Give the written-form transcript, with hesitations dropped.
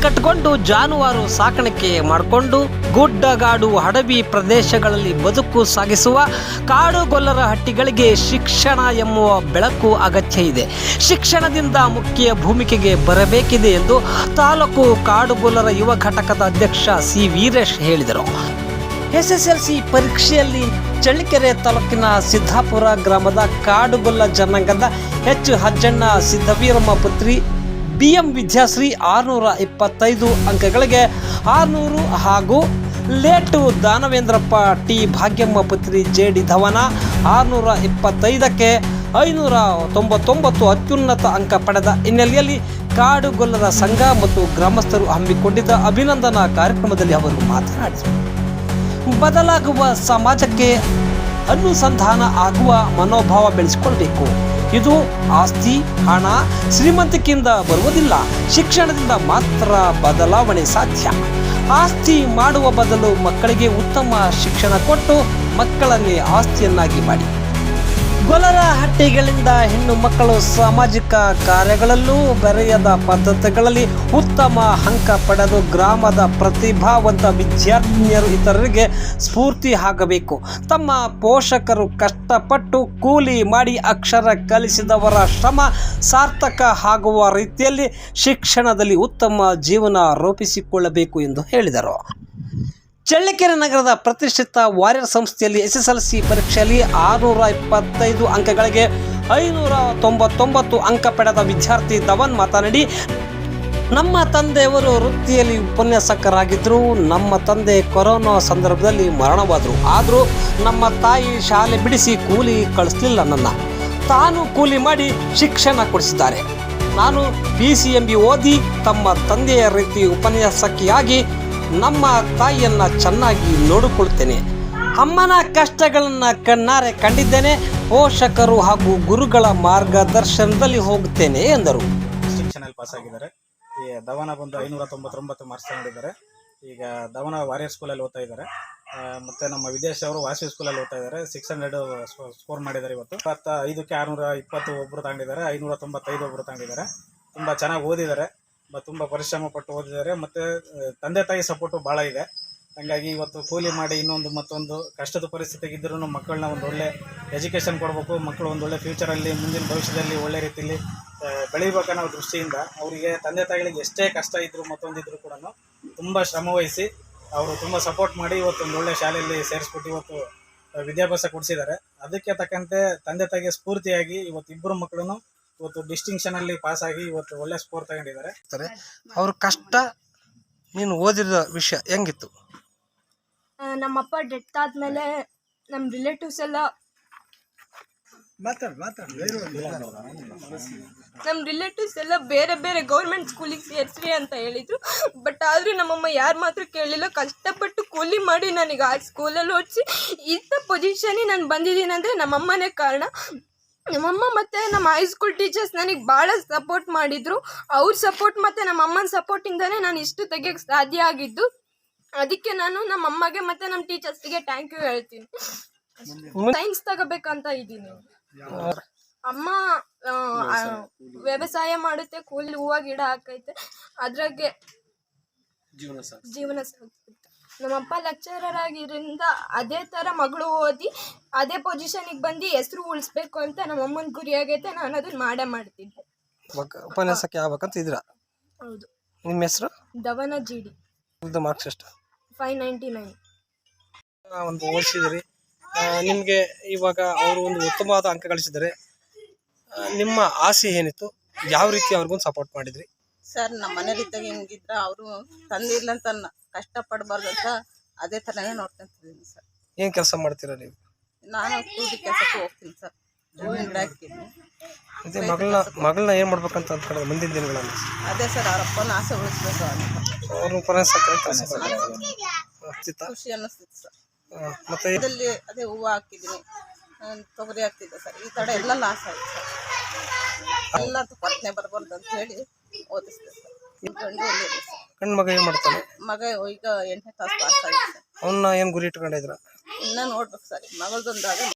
ಕಟ್ಟಿಕೊಂಡು ಜಾನುವಾರು ಸಾಕಾಣಿಕೆ ಮಾಡಿಕೊಂಡು ಗುಡ್ಡಗಾಡು ಅಡವಿ ಪ್ರದೇಶಗಳಲ್ಲಿ ಬದುಕು ಸಾಗಿಸುವ ಕಾಡುಗೊಲ್ಲರ ಹಟ್ಟಿಗಳಿಗೆ ಶಿಕ್ಷಣ ಎಂಬುವ ಬೆಳಕು ಅಗತ್ಯ ಇದೆ. ಶಿಕ್ಷಣದಿಂದ ಮುಖ್ಯ ಭೂಮಿಕೆಗೆ ಬರಬೇಕಿದೆ ಎಂದು ತಾಲೂಕು ಕಾಡುಗೊಲ್ಲರ ಯುವ ಘಟಕದ ಅಧ್ಯಕ್ಷ ಸಿ ವೀರೇಶ್ ಹೇಳಿದರು. ಎಸ್ಎಸ್ಎಲ್ಸಿ ಪರೀಕ್ಷೆಯಲ್ಲಿ ಚಳ್ಳಕೆರೆ ತಾಲೂಕಿನ ಸಿದ್ದಾಪುರ ಗ್ರಾಮದ ಕಾಡುಗೊಲ್ಲ ಜನಾಂಗದ ಎಚ್ ಅಜ್ಜಣ್ಣ ಸಿದ್ದವೀರಮ್ಮ ಪುತ್ರಿ BM ವಿದ್ಯಾಶ್ರೀ 625 ಅಂಕಗಳಿಗೆ 600 ಹಾಗೂ ಲೇಟು ದಾನವೇಂದ್ರಪ್ಪ ಟಿ ಭಾಗ್ಯಮ್ಮ ಪುತ್ರಿ JD ಧವನ 625ಕ್ಕೆ 599 ಅತ್ಯುನ್ನತ ಅಂಕ ಪಡೆದ ಹಿನ್ನೆಲೆಯಲ್ಲಿ ಕಾಡುಗೊಲ್ಲರ ಸಂಘ ಮತ್ತು ಗ್ರಾಮಸ್ಥರು ಹಮ್ಮಿಕೊಂಡಿದ್ದ ಅಭಿನಂದನಾ ಕಾರ್ಯಕ್ರಮದಲ್ಲಿ ಅವರು ಮಾತನಾಡಿದರು. ಬದಲಾಗುವ ಸಮಾಜಕ್ಕೆ ಅನುಸಂಧಾನ ಆಗುವ ಮನೋಭಾವ ಬೆಳೆಸಿಕೊಳ್ಬೇಕು. ಇದು ಆಸ್ತಿ, ಹಣ, ಶ್ರೀಮಂತಿಕೆಯಿಂದ ಬರುವುದಿಲ್ಲ. ಶಿಕ್ಷಣದಿಂದ ಮಾತ್ರ ಬದಲಾವಣೆ ಸಾಧ್ಯ. ಆಸ್ತಿ ಮಾಡುವ ಬದಲು ಮಕ್ಕಳಿಗೆ ಉತ್ತಮ ಶಿಕ್ಷಣ ಕೊಟ್ಟು ಮಕ್ಕಳನ್ನೇ ಆಸ್ತಿಯನ್ನಾಗಿ ಮಾಡಿ. ಗೊಲ್ಲರ ಹಟ್ಟಿಗಳಿಂದ ಹೆಣ್ಣು ಮಕ್ಕಳು ಸಾಮಾಜಿಕ ಕಾರ್ಯಗಳಲ್ಲೂ ಬೆರೆಯದ ಪದ್ಧತಿಗಳಲ್ಲಿ ಉತ್ತಮ ಅಂಕ ಪಡೆದು ಗ್ರಾಮದ ಪ್ರತಿಭಾವಂತ ವಿದ್ಯಾರ್ಥಿನಿಯರು ಇತರರಿಗೆ ಸ್ಫೂರ್ತಿ ಆಗಬೇಕು. ತಮ್ಮ ಪೋಷಕರು ಕಷ್ಟಪಟ್ಟು ಕೂಲಿ ಮಾಡಿ ಅಕ್ಷರ ಕಲಿಸಿದವರ ಶ್ರಮ ಸಾರ್ಥಕ ಆಗುವ ರೀತಿಯಲ್ಲಿ ಶಿಕ್ಷಣದಲ್ಲಿ ಉತ್ತಮ ಜೀವನ ರೂಪಿಸಿಕೊಳ್ಳಬೇಕು ಎಂದು ಹೇಳಿದರು. ಚಳ್ಳಕೆರೆ ನಗರದ ಪ್ರತಿಷ್ಠಿತ ವಾರಿಯರ್ ಸಂಸ್ಥೆಯಲ್ಲಿ SSLC ಪರೀಕ್ಷೆಯಲ್ಲಿ 625 ಅಂಕಗಳಿಗೆ 599 ಅಂಕ ಪಡೆದ ವಿದ್ಯಾರ್ಥಿ ಧವನ್ ಮಾತನಾಡಿ, ನಮ್ಮ ತಂದೆಯವರು ವೃತ್ತಿಯಲ್ಲಿ ಉಪನ್ಯಾಸಕರಾಗಿದ್ದರು. ನಮ್ಮ ತಂದೆ ಕೊರೋನಾ ಸಂದರ್ಭದಲ್ಲಿ ಮರಣವಾದರು. ಆದರೂ ನಮ್ಮ ತಾಯಿ ಶಾಲೆ ಬಿಡಿಸಿ ಕೂಲಿ ಕಳಿಸಲಿಲ್ಲ. ನನ್ನ ತಾನು ಕೂಲಿ ಮಾಡಿ ಶಿಕ್ಷಣ ಕೊಡಿಸಿದ್ದಾರೆ. ನಾನು PCMB ಓದಿ ತಮ್ಮ ತಂದೆಯ ರೀತಿ ಉಪನ್ಯಾಸಕಿಯಾಗಿ ನಮ್ಮ ತಾಯಿಯನ್ನ ಚೆನ್ನಾಗಿ ನೋಡಿಕೊಳ್ತೇನೆ. ಅಮ್ಮನ ಕಷ್ಟಗಳನ್ನು ಕಣ್ಣಾರೆ ಕಂಡಿದ್ದೇನೆ. ಪೋಷಕರು ಹಾಗೂ ಗುರುಗಳ ಮಾರ್ಗದರ್ಶನದಲ್ಲಿ ಹೋಗುತ್ತೇನೆ ಎಂದರು. ಶಿಕ್ಷಣದಲ್ಲಿ ಪಾಸ್ ಆಗಿದ್ದಾರೆ. ಈ ಧವನ ಬಂದು 599 ಮಾರ್ಕ್ಸ್ ತಗೊಂಡಿದ್ದಾರೆ. ಈಗ ಧವನ ವಾರಿಯರ್ ಸ್ಕೂಲಲ್ಲಿ ಓದ್ತಾ ಇದ್ದಾರೆ. ಮತ್ತು ನಮ್ಮ ವಿದೇಶ್ ಅವರು ವಾಸವಿ ಸ್ಕೂಲಲ್ಲಿ ಓದ್ತಾ ಇದ್ದಾರೆ. 600 ಸ್ಕೋರ್ ಮಾಡಿದ್ದಾರೆ. ಇವತ್ತು 25ಕ್ಕೆ 620 ಒಬ್ಬರು ತಗೊಂಡಿದ್ದಾರೆ. 595 ಒಬ್ಬರು ತಗೊಂಡಿದ್ದಾರೆ. ತುಂಬ ಚೆನ್ನಾಗಿ ಓದಿದ್ದಾರೆ. ತುಂಬ ಪರಿಶ್ರಮ ಪಟ್ಟು ಓದಿದ್ದಾರೆ. ಮತ್ತು ತಂದೆ ತಾಯಿ ಸಪೋರ್ಟು ಭಾಳ ಇದೆ. ಹಾಗಾಗಿ ಇವತ್ತು ಕೂಲಿ ಮಾಡಿ ಮತ್ತೊಂದು ಕಷ್ಟದ ಪರಿಸ್ಥಿತಿಗಿದ್ದರೂ ಮಕ್ಕಳನ್ನ ಒಂದು ಒಳ್ಳೆ ಎಜುಕೇಷನ್ ಕೊಡಬೇಕು. ಮಕ್ಕಳು ಒಂದು ಒಳ್ಳೆ ಫ್ಯೂಚರಲ್ಲಿ ಮುಂದಿನ ಭವಿಷ್ಯದಲ್ಲಿ ಒಳ್ಳೆ ರೀತಿಯಲ್ಲಿ ಬೆಳೀಬೇಕನ್ನೋ ದೃಷ್ಟಿಯಿಂದ ಅವರಿಗೆ ತಂದೆ ತಾಯಿಗಳಿಗೆ ಎಷ್ಟೇ ಕಷ್ಟ ಇದ್ದರೂ ಮತ್ತೊಂದಿದ್ರು ಕೂಡ ತುಂಬ ಶ್ರಮವಹಿಸಿ ಅವರು ತುಂಬ ಸಪೋರ್ಟ್ ಮಾಡಿ ಇವತ್ತೊಂದು ಒಳ್ಳೆ ಶಾಲೆಯಲ್ಲಿ ಸೇರಿಸ್ಬಿಟ್ಟು ಇವತ್ತು ವಿದ್ಯಾಭ್ಯಾಸ ಕೊಡಿಸಿದ್ದಾರೆ. ಅದಕ್ಕೆ ತಕ್ಕಂತೆ ತಂದೆ ತಾಯಿಗೆ ಸ್ಫೂರ್ತಿಯಾಗಿ ಇವತ್ತು ಇಬ್ಬರು ಮಕ್ಕಳನ್ನು ಇವತ್ತು ಡಿಸ್ಟಿಂಕ್ಷನಲ್ಲಿ ಪಾಸ್ ಆಗಿ ಇವತ್ತು ಒಳ್ಳೆ ಸ್ಕೋರ್ ತಗೊಂಡಿದ್ದಾರೆ. ಅವ್ರ ಕಷ್ಟ ನೀನು ಓದಿದ ವಿಷಯ ಹೆಂಗಿತ್ತು? ನಮ್ಮಪ್ಪ ಡೆತ್ ಆದ್ಮೇಲೆ ನಮ್ಮ ರಿಲೇಟಿವ್ಸ್ ಎಲ್ಲ ಬೇರೆ ಬೇರೆ ಗೌರ್ಮೆಂಟ್ ಸ್ಕೂಲಿಗೆ ಸೇರಿಸ್ರಿ ಅಂತ ಹೇಳಿದ್ರು. ಬಟ್ ಆದರೂ ನಮ್ಮಮ್ಮ ಯಾರು ಮಾತ್ರ ಕೇಳಲಿಲ್ಲ. ಕಷ್ಟಪಟ್ಟು ಕೂಲಿ ಮಾಡಿ ನನಗೆ ಆ ಸ್ಕೂಲಲ್ಲಿ ಓದಿಸಿ ಇಂಥ ಪೊಸಿಷನಿಗೆ ನಾನು ಬಂದಿದ್ದೀನಿ ಅಂದರೆ ನಮ್ಮಮ್ಮನೇ ಕಾರಣ. ನಮ್ಮಮ್ಮ ಮತ್ತು ನಮ್ಮ ಹೈಸ್ಕೂಲ್ ಟೀಚರ್ಸ್ ನನಗೆ ಭಾಳ ಸಪೋರ್ಟ್ ಮಾಡಿದರು. ಅವ್ರ ಸಪೋರ್ಟ್ ಮತ್ತು ನಮ್ಮ ಅಮ್ಮನ ಸಪೋರ್ಟಿಂದನೇ ನಾನು ಇಷ್ಟು ತೆಗಿಯೋಕ್ಕೆ ಸಾಧ್ಯ ಆಗಿದ್ದು. ಅದಕ್ಕೆ ನಾನು ನಮ್ಮ ಅಮ್ಮಗೆ ಮತ್ತು ನಮ್ಮ ಟೀಚರ್ಸ್ಗೆ ಥ್ಯಾಂಕ್ ಯು ಹೇಳ್ತೀನಿ. ಸೈನ್ಸ್ ತಗೋಬೇಕಂತ ಇದ್ದೀನಿ. ಅಮ್ಮ ವ್ಯವಸಾಯ ಮಾಡುತ್ತೆ, ಕೂಲಿ ಹೂವು ಗಿಡ ಹಾಕೈತೆ, ಅದ್ರಾಗೆ ಜೀವನ ಸಾಗುತ್ತೆ. ನಮ್ಮಪ್ಪ ಲೆಕ್ಚರರ್ ಆಗಿದ್ದರಿಂದ ಅದೇ ಥರ ಮಗಳು ಓದಿ ಅದೇ ಪೊಸಿಷನಿಗೆ ಬಂದು ಹೆಸರು ಉಳಿಸ್ಬೇಕು ಅಂತ ನಮ್ಮಮ್ಮನ ಗುರಿ ಆಗೈತೆ. ನಾನು ಅದನ್ನ ಮಾಡ್ತಿದ್ದೆ. ಉಪನ್ಯಾಸಕ್ಕೆ ಆಗ್ಬೇಕಂತ ಇದ್ರ? ಹೌದು. ನಿಮ್ಮ ಹೆಸರು? ಧವನ GD. ಮಾರ್ಕ್ಸ್ ಎಷ್ಟು? 599. ಒಂದು ಓದಿಸಿದ್ರಿ. ನಿಮಗೆ ಇವಾಗ ಅವರು ಒಂದು ಉತ್ತಮವಾದ ಅಂಕ ಗಳಿಸಿದ್ದಾರೆ. ನಿಮ್ಮ ಆಸೆ ಏನಿತ್ತು? ಯಾವ ರೀತಿ ಅವ್ರಿಗೊಂದು ಸಪೋರ್ಟ್ ಮಾಡಿದ್ರಿ? ಸರ್, ನಮ್ಮ ಮನೇಲಿದ್ದಾಗ ಹೆಂಗಿದ್ರ ಅವರು ತಂದಿಲ್ಲ ಅಂತ ಕಷ್ಟಪಡಬಾರ್ದು ಅಂತ ಅದೇ ಥರನೇ ನೋಡ್ಕೊಂತಿದ್ದೀನಿ ಸರ್. ಏನು ಕೆಲಸ ಮಾಡ್ತೀರಾ ನೀವು? ನಾನು ಕೂಲಿ ಕೆಲಸಕ್ಕೆ ಹೋಗ್ತೀನಿ ಸರ್. ಹೂವಿನ ಗಿಡ ಹಾಕ್ತೀನಿ. ಅದೇ ಮಗಳನ್ನ ಏನು ಮಾಡ್ಬೇಕಂತ ಅಂದ್ಕೊಳ್ಳೋದು ಮುಂದಿನ ದಿನಗಳಲ್ಲಿ? ಅದೇ ಸರ್, ಅವರಪ್ಪನ ಆಸೆ ಉಳಿಸ್ಬೇಕು ಅಂತ ಅವ್ರನ್ನ ಖುಷಿ ಅನ್ನಿಸ್ತಿತ್ತು ಸರ್. ಮತ್ತೆ ಇದರಲ್ಲಿ ಅದೇ ಹೂವು ಹಾಕಿದ್ದೀನಿ, ತೊಗರಿ ಹಾಕ್ತಿದ್ದೆ ಸರ್. ಈ ಥರ ಎಲ್ಲ ಲಾಸ್ ಆಯ್ತು ಸರ್. ಎಲ್ಲ ಪತ್ನೆ ಬರಬಾರ್ದು ಅಂತ ಹೇಳಿ ಓದಿಸ್ದೆ ಸರ್. ಗಂಡು ಮಗ ಏನು ಮಾಡ್ತಾನೆ? ಮಗ ಈಗ 8ನೇ ಕ್ಲಾಸ್ ಪಾಸ್ ಆಗಿದೆ ಸರ್. ಅವನ್ನ ಏನು ಗುರಿ ಇಟ್ಕೊಂಡಿದ್ರ? ಇನ್ನೂ ನೋಡ್ಬೇಕು ಸರ್. ಮಗಳದೊಂದಾಗ